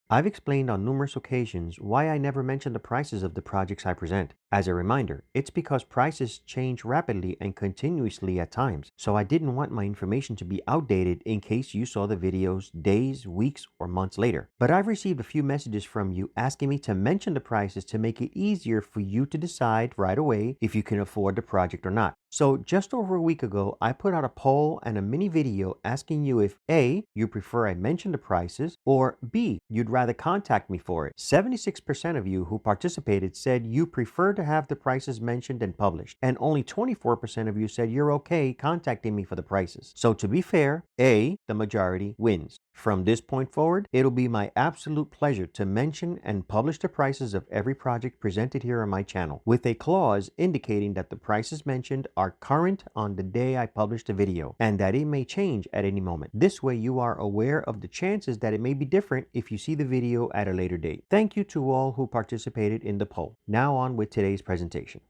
I've explained on numerous occasions why I never mention the prices of the projects I present. As a reminder, it's because prices change rapidly and continuously at times, so I didn't want my information to be outdated in case you saw the videos days, weeks, or months later. But I've received a few messages from you asking me to mention the prices to make it easier for you to decide right away if you can afford the project or not. So just over a week ago, I put out a poll and a mini video asking you if A, you prefer I mention the prices, or B, you'd rather contact me for it. 76% of you who participated said you prefer to have the prices mentioned and published, and only 24% of you said you're okay contacting me for the prices. So to be fair, A, the majority, wins. From this point forward, it'll be my absolute pleasure to mention and publish the prices of every project presented here on my channel, with a clause indicating that the prices mentioned are current on the day I publish the video, and that it may change at any moment. This way you are aware of the chances that it may be different if you see the video at a later date. Thank you to all who participated in the poll. Now on with today's presentation.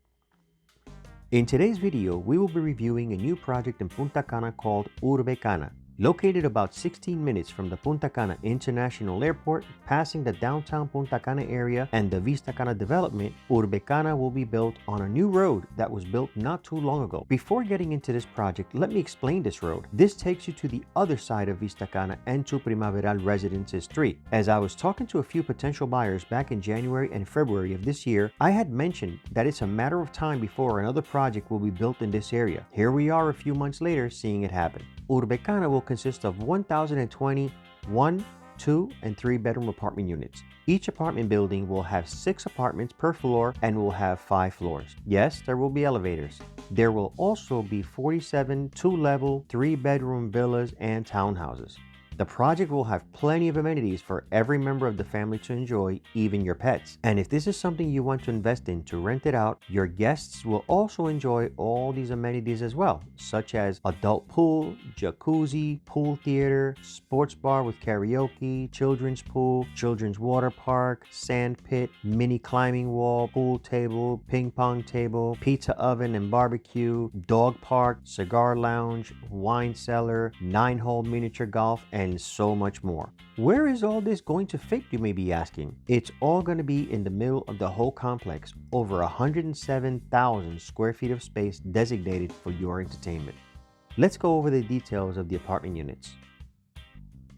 In today's video, we will be reviewing a new project in Punta Cana called Urbe Cana. Located about 16 minutes from the Punta Cana International Airport, passing the downtown Punta Cana area and the Vista Cana development, Urbe Cana will be built on a new road that was built not too long ago. Before getting into this project, let me explain this road. This takes you to the other side of Vista Cana and to Primaveral Residences Street. As I was talking to a few potential buyers back in January and February of this year, I had mentioned that it's a matter of time before another project will be built in this area. Here we are a few months later seeing it happen. Urbe Cana will consist of 1,020 1, 2, and 3 bedroom apartment units. Each apartment building will have 6 apartments per floor and will have 5 floors. Yes, there will be elevators. There will also be 47 2-level, 3-bedroom villas and townhouses. The project will have plenty of amenities for every member of the family to enjoy, even your pets. And if this is something you want to invest in to rent it out, your guests will also enjoy all these amenities as well, such as adult pool, jacuzzi, pool theater, sports bar with karaoke, children's pool, children's water park, sand pit, mini climbing wall, pool table, ping pong table, pizza oven and barbecue, dog park, cigar lounge, wine cellar, 9-hole miniature golf, and so much more. Where is all this going to fit, you may be asking? It's all going to be in the middle of the whole complex, over 107,000 square feet of space designated for your entertainment. Let's go over the details of the apartment units.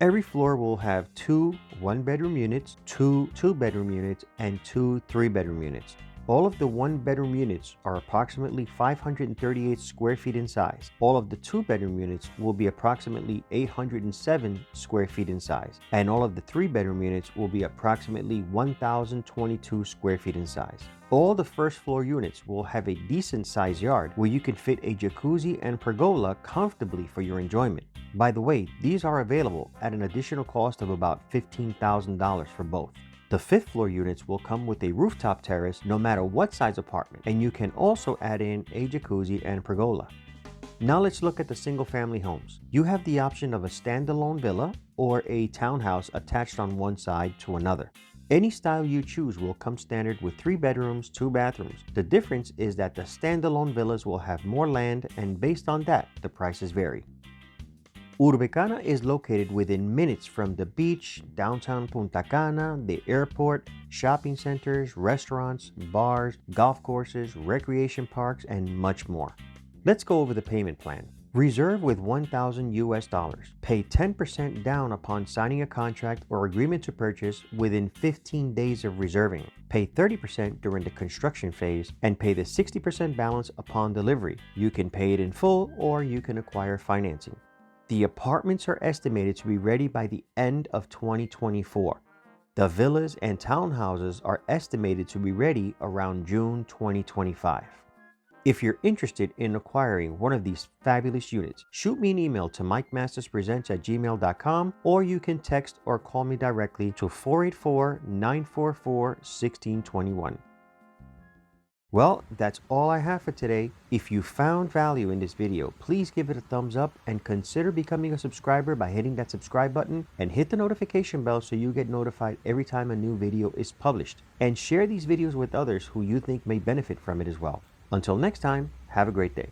Every floor will have 2 1-bedroom units, 2 2-bedroom units, and 2 3-bedroom units. All of the 1-bedroom units are approximately 538 square feet in size. All of the 2-bedroom units will be approximately 807 square feet in size. And all of the 3-bedroom units will be approximately 1,022 square feet in size. All the first floor units will have a decent sized yard where you can fit a jacuzzi and pergola comfortably for your enjoyment. By the way, these are available at an additional cost of about $15,000 for both. The 5th floor units will come with a rooftop terrace no matter what size apartment, and you can also add in a jacuzzi and pergola. Now let's look at the single family homes. You have the option of a standalone villa or a townhouse attached on one side to another. Any style you choose will come standard with 3 bedrooms, 2 bathrooms. The difference is that the standalone villas will have more land, and based on that, the prices vary. Urbe Cana is located within minutes from the beach, downtown Punta Cana, the airport, shopping centers, restaurants, bars, golf courses, recreation parks, and much more. Let's go over the payment plan. Reserve with $1,000 US. Pay 10% down upon signing a contract or agreement to purchase within 15 days of reserving. Pay 30% during the construction phase and pay the 60% balance upon delivery. You can pay it in full or you can acquire financing. The apartments are estimated to be ready by the end of 2024. The villas and townhouses are estimated to be ready around June 2025. If you're interested in acquiring one of these fabulous units, shoot me an email to mikemasterspresents@gmail.com, or you can text or call me directly to 484-944-1621. Well, that's all I have for today. If you found value in this video, please give it a thumbs up and consider becoming a subscriber by hitting that subscribe button and hit the notification bell so you get notified every time a new video is published. And share these videos with others who you think may benefit from it as well. Until next time, have a great day.